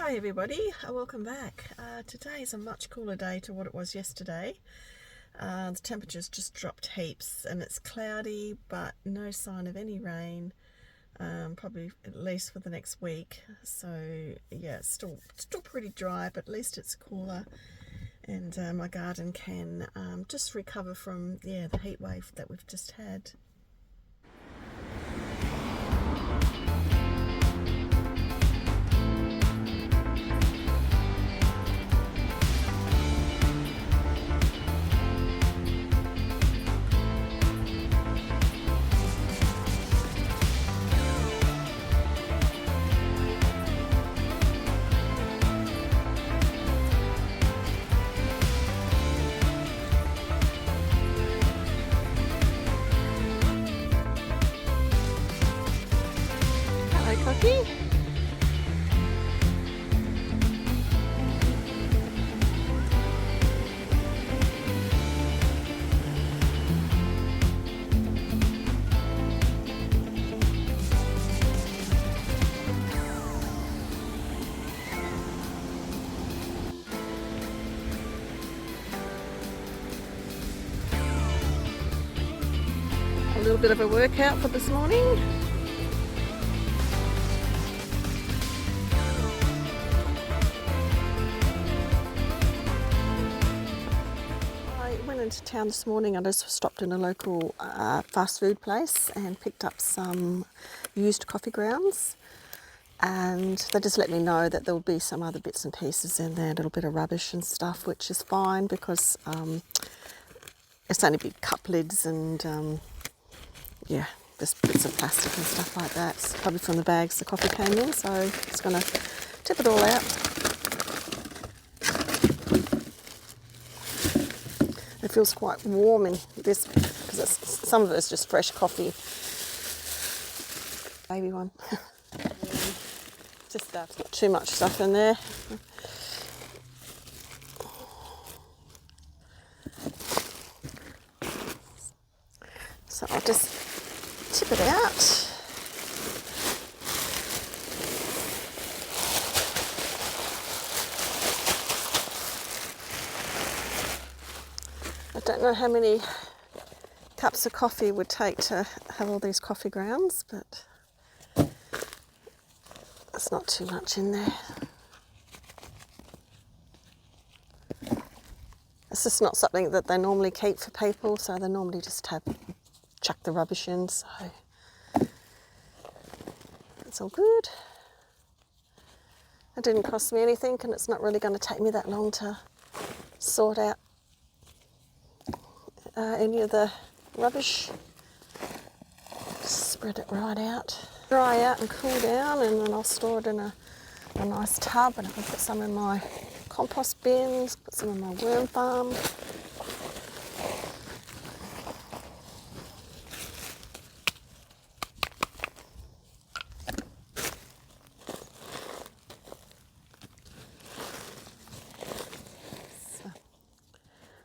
Hi everybody, welcome back. Today is a much cooler day to what it was yesterday. The temperature's just dropped heaps and it's cloudy but no sign of any rain, probably at least for the next week. So yeah, it's still pretty dry, but at least it's cooler and my garden can just recover from the heat wave that we've just had. Cookie. A little bit of a workout for this morning. Into town this morning. I just stopped in a local fast food place and picked up some used coffee grounds, and they just let me know that there will be some other bits and pieces in there, a little bit of rubbish and stuff, which is fine because it's only big cup lids and just bits of plastic and stuff like that. It's probably from the bags the coffee came in, so I'm just going to tip it all out. It feels quite warm in this because some of it's just fresh coffee. Baby one. Just not too much stuff in there. So I'll just tip it out. I don't know how many cups of coffee would take to have all these coffee grounds, but there's not too much in there. It's just not something that they normally keep for people, so they normally just chuck the rubbish in, so it's all good. It didn't cost me anything and it's not really going to take me that long to sort out any of the rubbish. Just spread it right out, dry out and cool down, and then I'll store it in a nice tub, and I can put some in my compost bins, put some in my worm farm. So,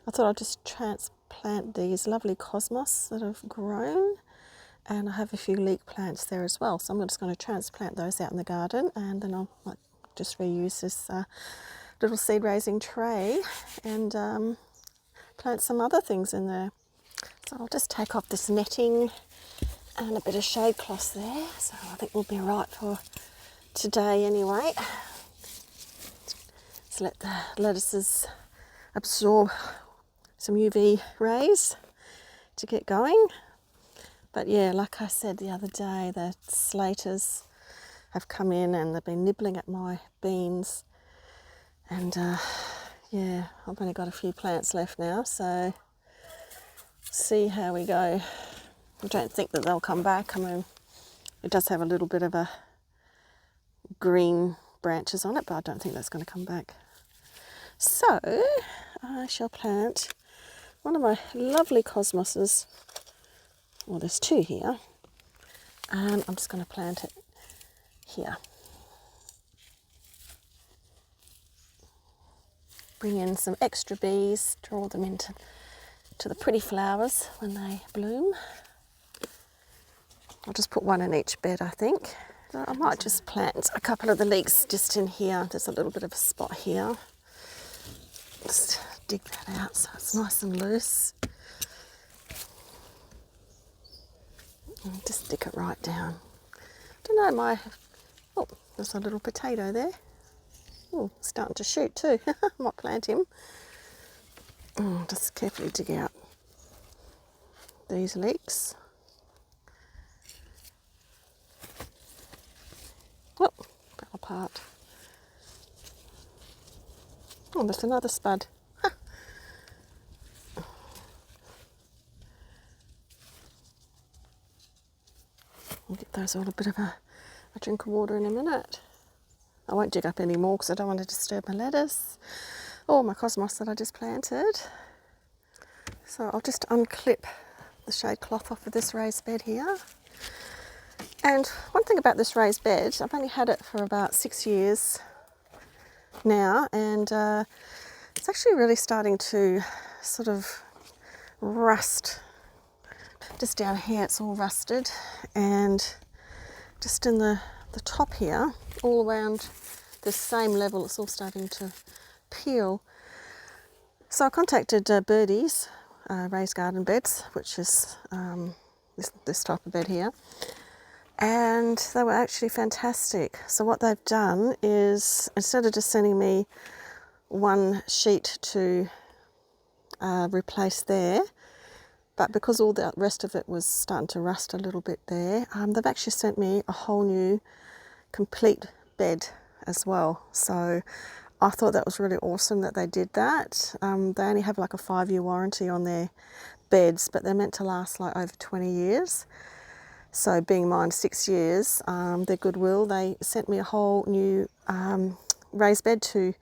I thought I'd just transplant these lovely cosmos that have grown, and I have a few leek plants there as well, so I'm just going to transplant those out in the garden, and then I'll just reuse this little seed raising tray and plant some other things in there. So I'll just take off this netting and a bit of shade cloth there, so I think we'll be right for today anyway. So let the lettuces absorb some UV rays to get going. But yeah, like I said the other day, the slaters have come in and they've been nibbling at my beans, and I've only got a few plants left now, so see how we go. I don't think that they'll come back. I mean, it does have a little bit of a green branches on it, but I don't think that's going to come back. So I shall plant one of my lovely cosmoses. Well, there's two here, and I'm just going to plant it here. Bring in some extra bees, draw them into the pretty flowers when they bloom. I'll just put one in each bed, I think. So I might just plant a couple of the leeks just in here. There's a little bit of a spot here. Just dig that out so it's nice and loose. And just stick it right down. Don't know, oh, there's a little potato there. Oh, starting to shoot too. Might plant him. Oh, just carefully dig out these leeks. Oh, fell apart. Oh, there's another spud. I'll get those all a bit of a drink of water in a minute. I won't dig up any more because I don't want to disturb my lettuce or my cosmos that I just planted. So I'll just unclip the shade cloth off of this raised bed here. And one thing about this raised bed, I've only had it for about 6 years now, and it's actually really starting to sort of rust. Just down here it's all rusted, and just in the top here, all around the same level, it's all starting to peel. So I contacted Birdies, Raised Garden Beds, which is this type of bed here, and they were actually fantastic. So what they've done is, instead of just sending me one sheet to replace there, but because all the rest of it was starting to rust a little bit there, they've actually sent me a whole new complete bed as well. So I thought that was really awesome that they did that. They only have like a 5-year warranty on their beds, but they're meant to last like over 20 years. So being mine 6 years, their goodwill, they sent me a whole new raised bed to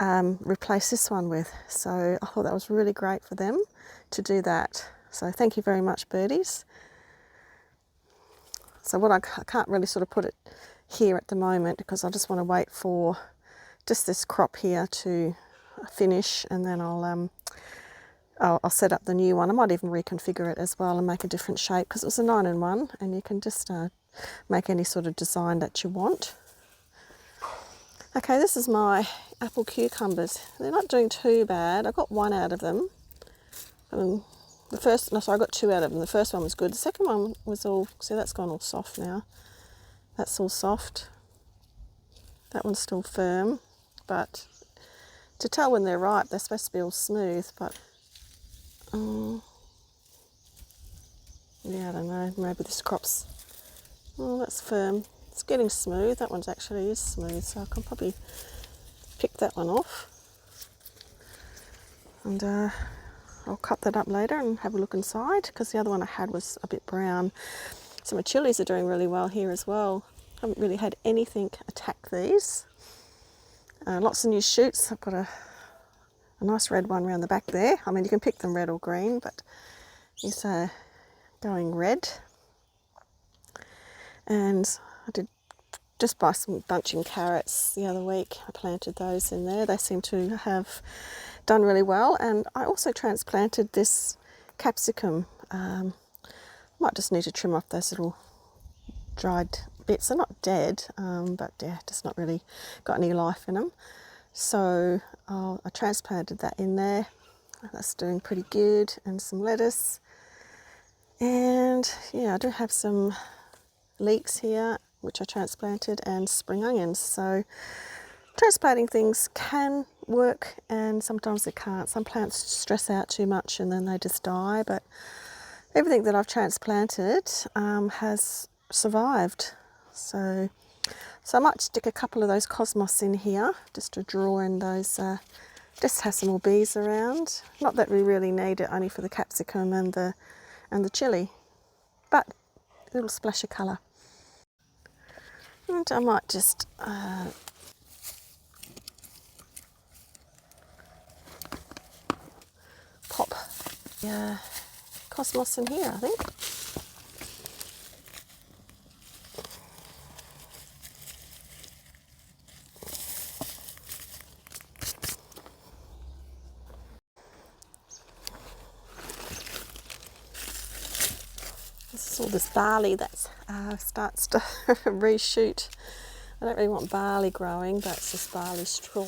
replace this one with. So I thought that was really great for them to do that. So thank you very much, Birdies. So what I can't really sort of put it here at the moment because I just want to wait for just this crop here to finish, and then I'll set up the new one. I might even reconfigure it as well and make a different shape, because it was a 9-in-1, and you can just make any sort of design that you want. Okay, this is my apple cucumbers. They're not doing too bad. I got one out of them. I got 2 out of them. The first one was good. The second one was all, see, that's gone all soft now. That's all soft. That one's still firm, but to tell when they're ripe, they're supposed to be all smooth, but yeah, I don't know, maybe this crop's, oh, that's firm. It's getting smooth. That one's actually is smooth, so I can probably pick that one off. And I'll cut that up later and have a look inside, because the other one I had was a bit brown. So my chilies are doing really well here as well. I haven't really had anything attack these. Lots of new shoots. I've got a nice red one around the back there. I mean, you can pick them red or green, but he's going red. And I did just buy some bunching carrots the other week. I planted those in there. They seem to have done really well. And I also transplanted this capsicum. Might just need to trim off those little dried bits. They're not dead, but yeah, just not really got any life in them. So I transplanted that in there. That's doing pretty good. And some lettuce. And yeah, I do have some leeks here, which I transplanted, and spring onions. So transplanting things can work, and sometimes it can't. Some plants stress out too much and then they just die, but everything that I've transplanted has survived. So I might stick a couple of those cosmos in here just to draw in those, just have some more bees around. Not that we really need it, only for the capsicum and the chilli, but a little splash of colour. And I might just pop the cosmos in here, I think. This is all this barley that starts to reshoot. I don't really want barley growing, but it's just barley straw.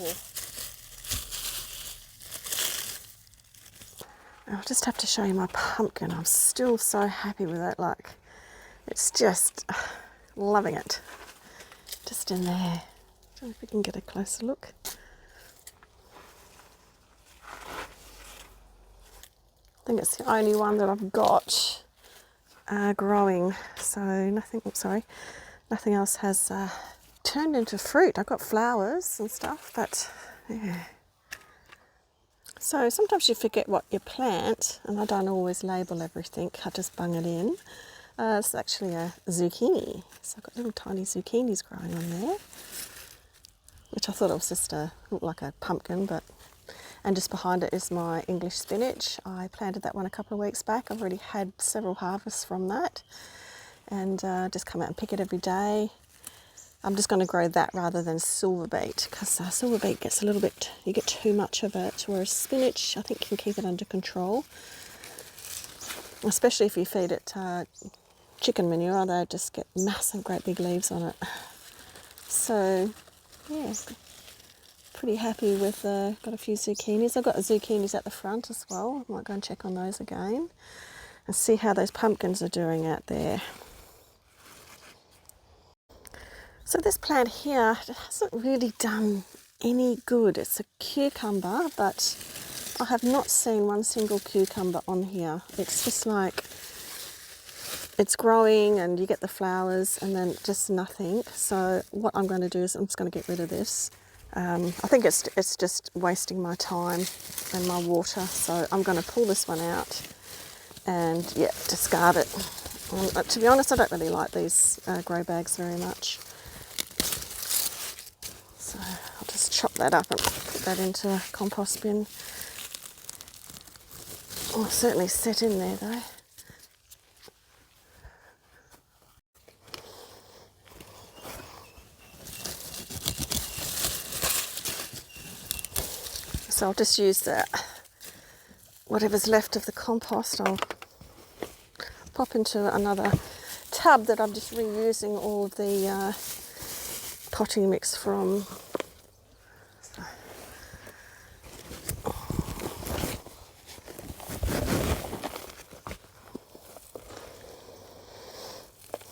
I'll just have to show you my pumpkin. I'm still so happy with it. Like, it's just loving it. Just in there. I don't know if we can get a closer look. I think it's the only one that I've got growing. So nothing else has turned into fruit. I've got flowers and stuff, but yeah. So sometimes you forget what you plant, and I don't always label everything. I just bung it in. It's actually a zucchini. So I've got little tiny zucchinis growing on there, which I thought it was just looked like a pumpkin, but. And just behind it is my English spinach. I planted that one a couple of weeks back. I've already had several harvests from that, and just come out and pick it every day. I'm just going to grow that rather than silver beet, because silver beet gets a little bit, you get too much of it, whereas spinach, I think you can keep it under control. Especially if you feed it chicken manure, they just get massive, great big leaves on it. So, yeah, pretty happy with, got a few zucchinis. I've got zucchinis at the front as well. I might go and check on those again and see how those pumpkins are doing out there. So this plant here hasn't really done any good. It's a cucumber, but I have not seen one single cucumber on here. It's just like, it's growing and you get the flowers and then just nothing. So what I'm going to do is I'm just going to get rid of this. I think it's just wasting my time and my water. So I'm going to pull this one out and yeah, discard it. To be honest, I don't really like these grow bags very much. So I'll just chop that up and put that into a compost bin. I'll certainly sit in there though. So I'll just use that, whatever's left of the compost, I'll pop into another tub that I'm just reusing all of the potting mix from.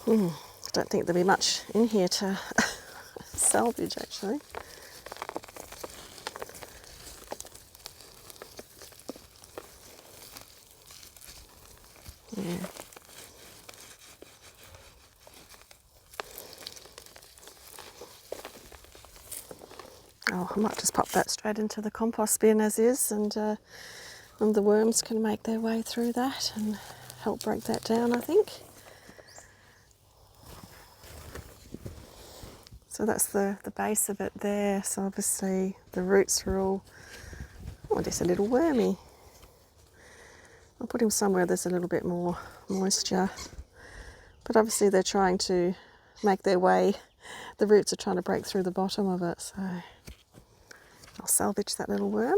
I don't think there'll be much in here to salvage actually. Yeah. Oh, I might just pop that straight into the compost bin as is, and the worms can make their way through that and help break that down, I think. So that's the base of it there. So obviously the roots are all, oh, just a little wormy. I'll put him somewhere there's a little bit more moisture. But obviously they're trying to make their way, the roots are trying to break through the bottom of it. So I'll salvage that little worm.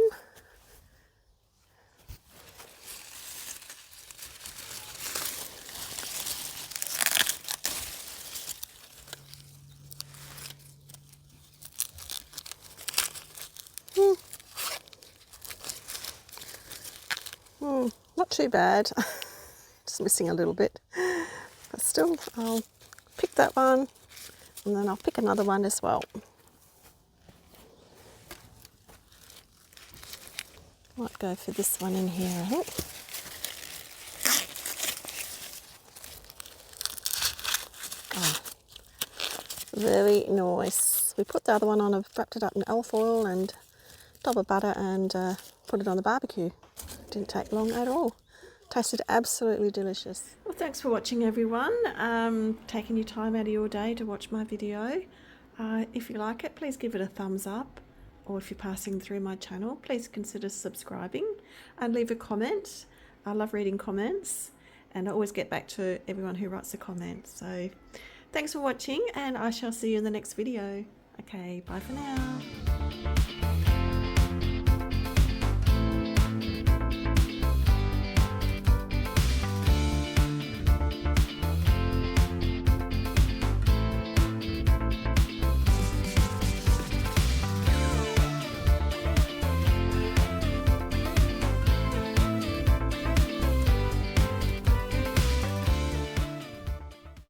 Not too bad, just missing a little bit, but still I'll pick that one and then I'll pick another one as well. Might go for this one in here, I think. Oh, very nice. We put the other one on, I've wrapped it up in alfoil and dab of butter and put it on the barbecue. Didn't take long at all. Tasted absolutely delicious. Well, thanks for watching everyone. Taking your time out of your day to watch my video. If you like it, please give it a thumbs up. Or if you're passing through my channel, please consider subscribing and leave a comment. I love reading comments and I always get back to everyone who writes a comment. So thanks for watching and I shall see you in the next video. Okay, bye for now.